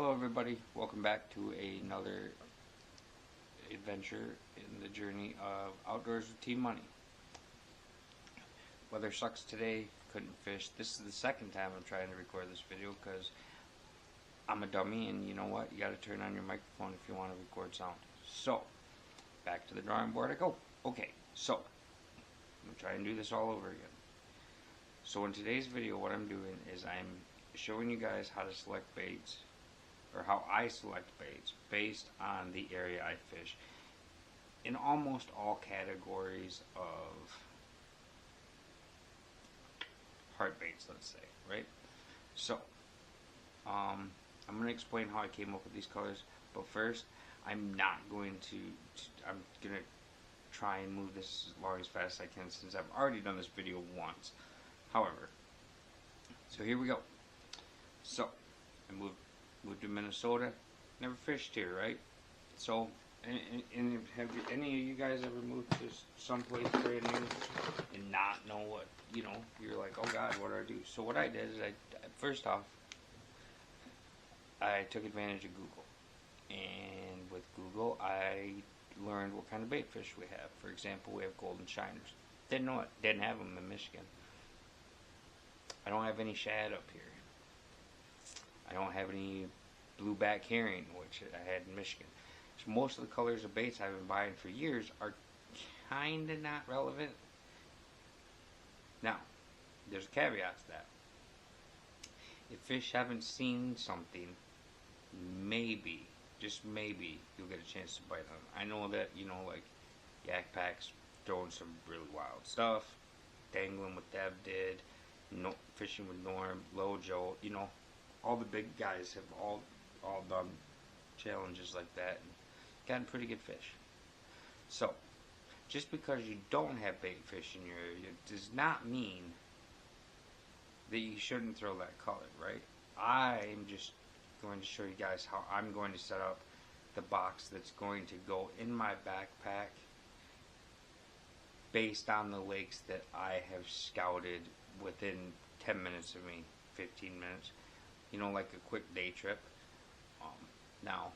Hello everybody, welcome back to another adventure in the journey of Outdoors with Team Money. Weather sucks today, couldn't fish. This is the second time I'm trying to record this video because I'm a dummy, and you know what? You gotta turn on your microphone if you want to record sound. So, back to the drawing board I go. Okay, so, I'm gonna try and do this all over again. So in today's video what I'm doing is I'm showing you guys how to select baits, or how I select baits based on the area I fish in almost all categories of hard baits, let's say, right? So I'm going to explain how I came up with these colors, but first I'm going to try and move this along as fast as I can since I've already done this video once. However, so here we go. So I moved to Minnesota, never fished here, right? So, and have any of you guys ever moved to someplace brand new and not know what, you know, you're like, oh God, what do I do? So what I did is first off, I took advantage of Google. And with Google, I learned what kind of bait fish we have. For example, we have golden shiners. Didn't have them in Michigan. I don't have any shad up here. I don't have any blueback herring, which I had in Michigan. So most of the colors of baits I've been buying for years are kinda not relevant. Now, there's a caveat to that. If fish haven't seen something, maybe, just maybe, you'll get a chance to bite them. I know that, you know, like Yak Pack's throwing some really wild stuff. Dangling with Dev did. No, fishing with Norm, Lojo, you know, all the big guys have all done challenges like that and gotten pretty good fish. So, just because you don't have bait fish in your area does not mean that you shouldn't throw that color, right? I'm just going to show you guys how I'm going to set up the box that's going to go in my backpack based on the lakes that I have scouted within 10 minutes of me, 15 minutes. You know, like a quick day trip. Now,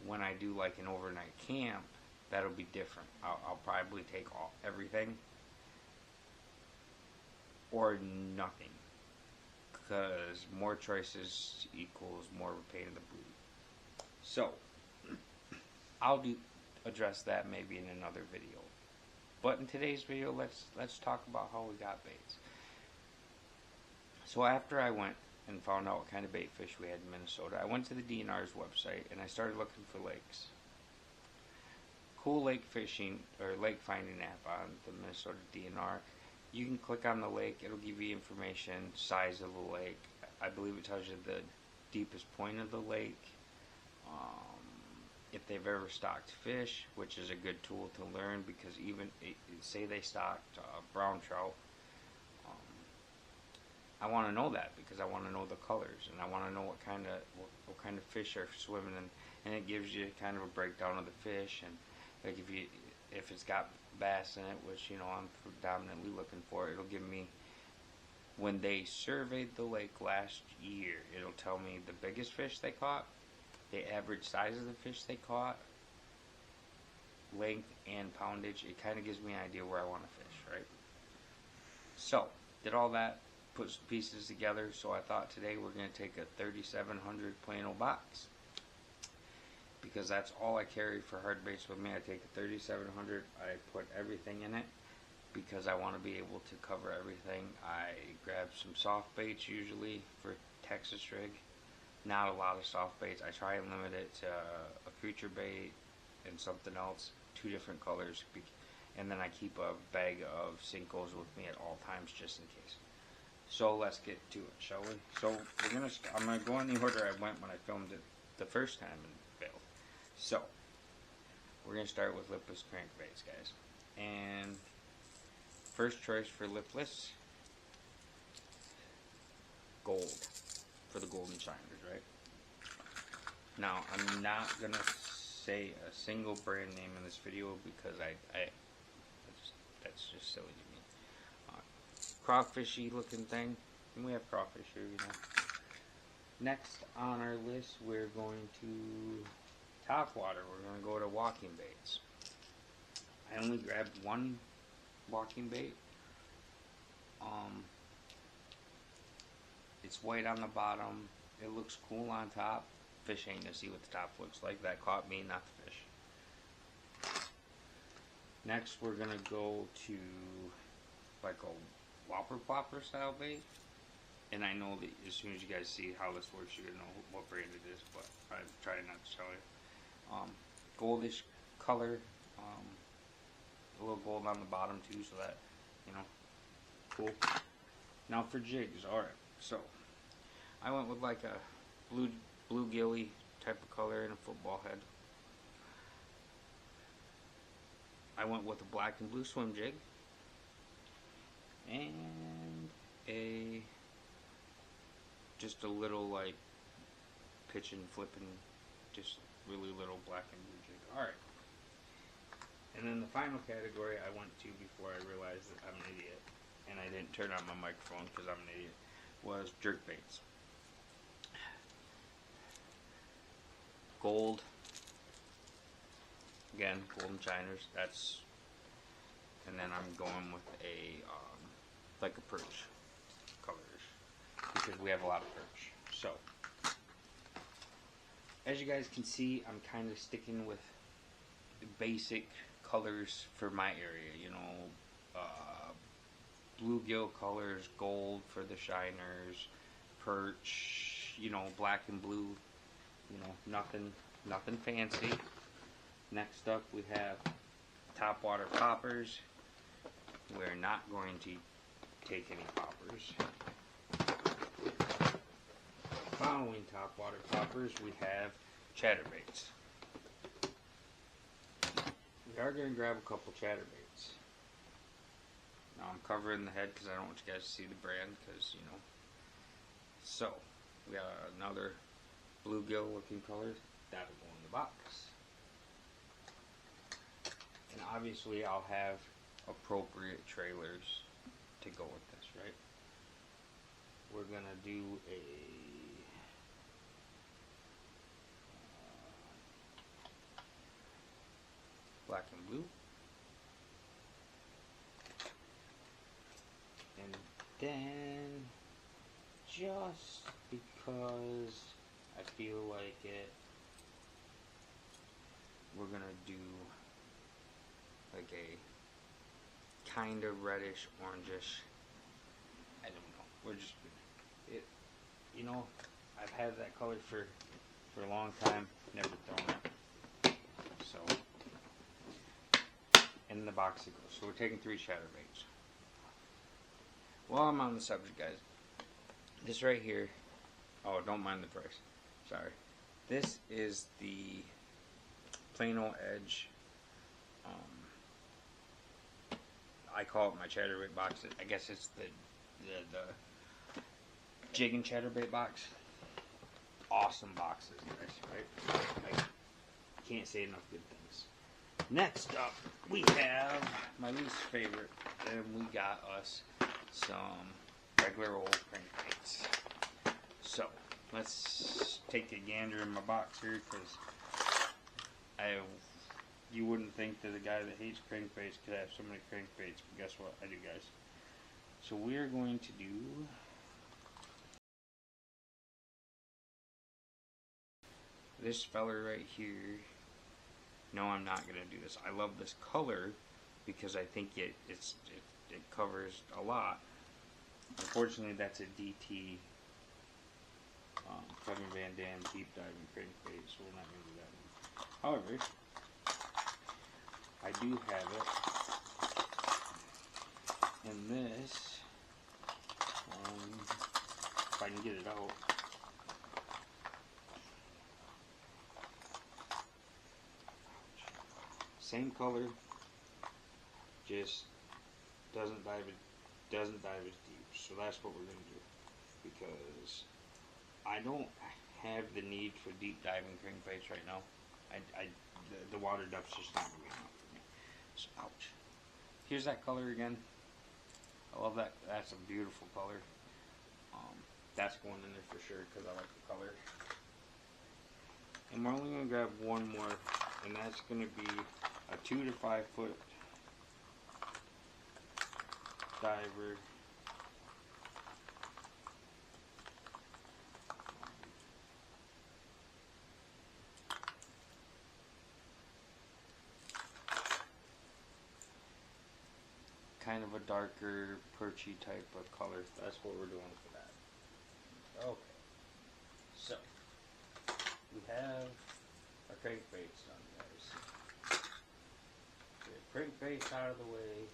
when I do like an overnight camp, that'll be different. I'll probably take everything or nothing, because more choices equals more of a pain in the booty. So, I'll address that maybe in another video. But in today's video, let's talk about how we got baits. So after I went and found out what kind of bait fish we had in Minnesota, I went to the DNR's website and I started looking for lakes. Cool lake fishing or lake finding app on the Minnesota DNR. You can click on the lake, it'll give you information, size of the lake. I believe it tells you the deepest point of the lake. If they've ever stocked fish, which is a good tool to learn, because even say they stocked brown trout, I want to know that because I want to know the colors and I want to know what kind of fish are swimming in, and it gives you kind of a breakdown of the fish. And like if it's got bass in it, which, you know, I'm predominantly looking for, it'll give me, when they surveyed the lake last year, it'll tell me the biggest fish they caught, the average size of the fish they caught, length and poundage. It kind of gives me an idea where I want to fish, right? So, did all that, put some pieces together, so I thought today we're going to take a 3700 plain old box, because that's all I carry for hard baits with me. I take a 3700, I put everything in it because I want to be able to cover everything. I grab some soft baits usually for Texas rig, not a lot of soft baits. I try and limit it to a creature bait and something else, 2 different colors, and then I keep a bag of Cincos with me at all times just in case. So let's get to it, shall we? So I'm gonna go in the order I went when I filmed it the first time and failed. So we're gonna start with lipless crankbaits, guys. And first choice for lipless, gold, for the golden shiners, right? Now I'm not gonna say a single brand name in this video because that's just silly to me. Crawfishy looking thing, and we have crawfish here, you know. Next on our list, we're going to top water. We're going to go to walking baits. I only grabbed one walking bait. It's white on the bottom. It looks cool on top. Fish ain't gonna see what the top looks like. That caught me, not the fish. Next, we're gonna go to like a whopper plopper style bait. And I know that as soon as you guys see how this works, you're gonna know what brand it is. But I'm trying not to tell you. Goldish color. A little gold on the bottom too, so that, you know, cool. Now for jigs. Alright, so I went with like a blue gilly type of color and a football head. I went with a black and blue swim jig and just a little like pitching, flipping, just really little black and blue jig. Alright. And then the final category I went to before I realized that I'm an idiot and I didn't turn on my microphone because I'm an idiot, was jerk baits. Gold. Again, golden shiners. That's, and then I'm going with a like a perch colors because we have a lot of perch. So as you guys can see, I'm kind of sticking with basic colors for my area. You know, bluegill colors, gold for the shiners, perch. You know, black and blue. You know, nothing fancy. Next up, we have topwater poppers. We're not going to take any poppers. Following topwater poppers, we have chatterbaits. We are going to grab a couple chatterbaits. Now I'm covering the head because I don't want you guys to see the brand, because, you know. So, we got another bluegill looking color. That'll go in the box. And obviously I'll have appropriate trailers to go with this, right? We're going to do a black and blue. And then, just because I feel like it, we're gonna do like a kind of reddish, orangish. I don't know. We're just it. You know, I've had that color for a long time. Never thrown it. So in the box it goes. So we're taking 3 chatterbaits. While I'm on the subject, guys, this right here. Oh, don't mind the price. Sorry. This is the Plano Edge. I call it my chatterbait box. I guess it's the jig and chatterbait box. Awesome boxes, guys. Right? I can't say enough good things. Next up, we have my least favorite, and we got us some regular old crankbaits. So let's take a gander in my box here, because you wouldn't think that a guy that hates crankbaits could have so many crankbaits, but guess what? I do, guys. So we are going to do this feller right here. No, I'm not going to do this. I love this color because I think it covers a lot. Unfortunately, that's a DT Kevin Van Dam deep diving crankbait, so we're not going to do that one. However, I do have it in this, if I can get it out. Same color, just doesn't dive as deep. So that's what we're going to do, because I don't have the need for deep diving crankbaits right now. The water depth's just not going to be enough for me. So, ouch. Here's that color again. I love that. That's a beautiful color. That's going in there for sure because I like the color. And we're only going to grab one more, and that's going to be a 2 to 5 foot diver. Kind of a darker, perchy type of color. That's what we're doing for that. Okay. So, we have our crankbaits done, guys. Get crankbaits out of the way.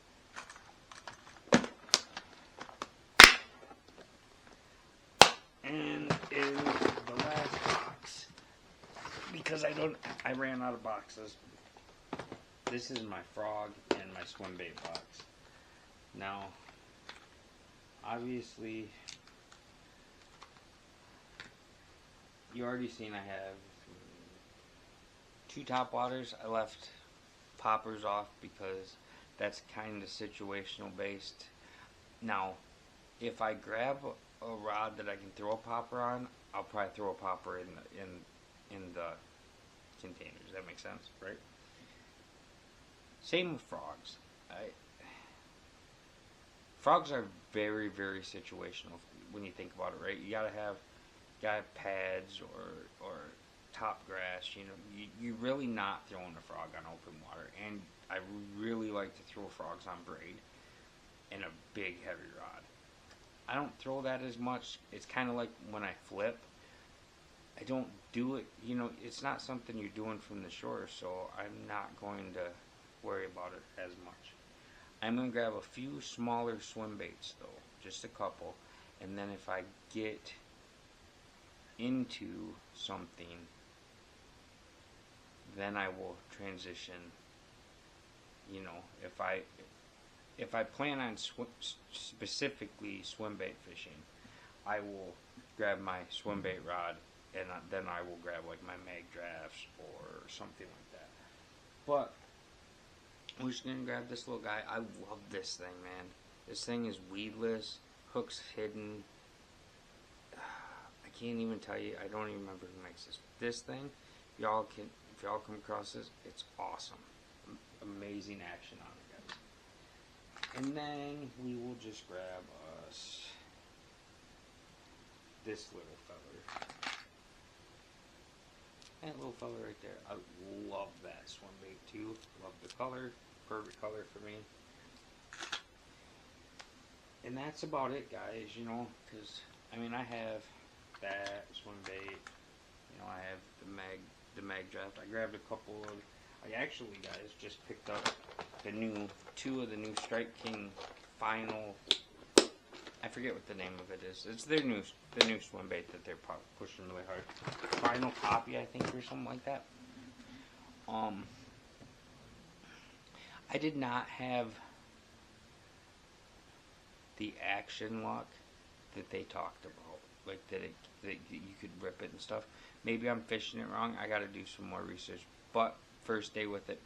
And in the last box, because I ran out of boxes. This is my frog and my swim bait box. Now, obviously, you already seen I have 2 top waters. I left poppers off because that's kind of situational based. Now, if I grab a rod that I can throw a popper on, I'll probably throw a popper in the container. Does that make sense, right? Same with frogs. Frogs are very, very situational when you think about it, right? You gotta have pads or top grass. You know, you're really not throwing a frog on open water. And I really like to throw frogs on braid and a big heavy rod. I don't throw that as much. It's kind of like when I flip. I don't do it. You know, it's not something you're doing from the shore, so I'm not going to worry about it as much. I'm going to grab a few smaller swim baits though, just a couple, and then if I get into something, then I will transition. You know, if I plan on specifically swim bait fishing, I will grab my swim bait rod, and then I will grab like my mag drafts or something like that. But we're just going to grab this little guy. I love this thing, man. This thing is weedless, hooks hidden. I can't even tell you. I don't even remember who makes this. This thing, if y'all come across this, it's awesome. Amazing action on it, guys. And then we will just grab us this little feather. That little fella right there. I love that swim bait too. Love the color. Perfect color for me. And that's about it, guys, you know, because, I mean, I have that swim bait. You know, I have the mag draft. I grabbed a couple of, I actually, guys, just picked up the 2 of the new Strike King final, I forget what the name of it is. It's the new swim bait that they're pushing really hard. Final copy, I think, or something like that. I did not have the action lock that they talked about, like that you could rip it and stuff. Maybe I'm fishing it wrong. I got to do some more research. But first day with it,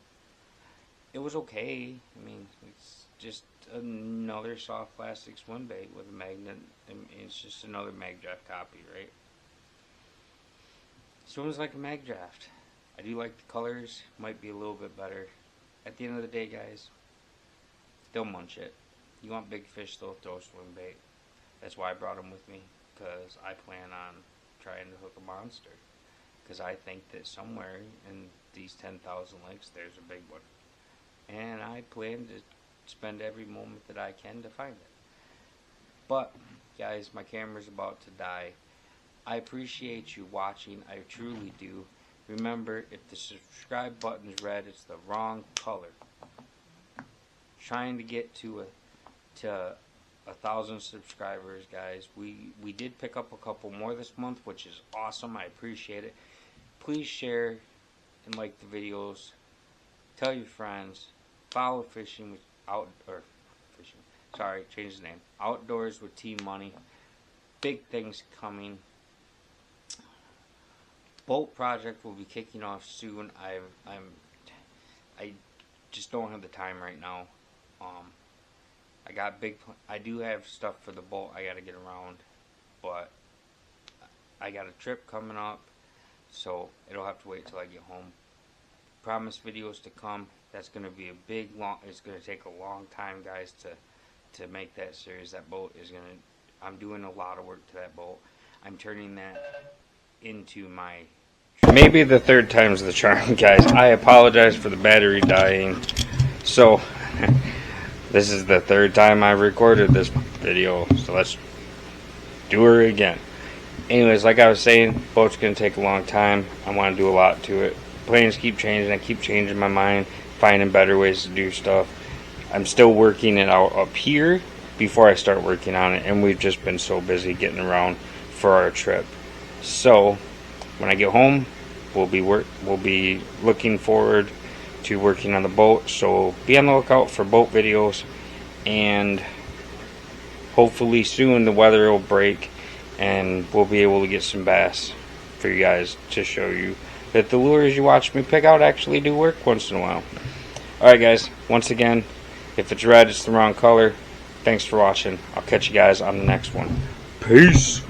it was okay. I mean, it's just another soft plastic swim bait with a magnet. I mean, it's just another mag draft copy, right? Swims like a mag draft. I do like the colors. Might be a little bit better. At the end of the day, guys, they'll munch it. You want big fish, they'll throw swim bait. That's why I brought them with me, because I plan on trying to hook a monster. Because I think that somewhere in these 10,000 lakes, there's a big one. And I plan to spend every moment that I can to find it. But, guys, my camera's about to die. I appreciate you watching. I truly do. Remember, if the subscribe button's red, it's the wrong color. Trying to get to 1,000 subscribers, guys. We did pick up a couple more this month, which is awesome. I appreciate it. Please share and like the videos. Tell your friends. Follow Fishing with change the name. Outdoors with Team Money. Big things coming. Boat project will be kicking off soon. I just don't have the time right now. I got I do have stuff for the boat I got to get around, but I got a trip coming up, so it'll have to wait till I get home. Promise videos to come. That's going to be a big, long, it's going to take a long time, guys, to make that series. That boat is going to, I'm doing a lot of work to that boat. I'm turning that into my, maybe the third time's the charm, guys. I apologize for the battery dying. So, this is the third time I recorded this video, so let's do her again. Anyways, like I was saying, boat's going to take a long time. I want to do a lot to it. Plans keep changing. I keep changing my mind, finding better ways to do stuff. I'm still working it out up here before I start working on it, and we've just been so busy getting around for our trip. So when I get home, we'll be looking forward to working on the boat. So be on the lookout for boat videos, and hopefully soon the weather will break and we'll be able to get some bass for you guys to show you that the lures you watch me pick out actually do work once in a while. Alright guys, once again, if it's red, it's the wrong color. Thanks for watching. I'll catch you guys on the next one. Peace!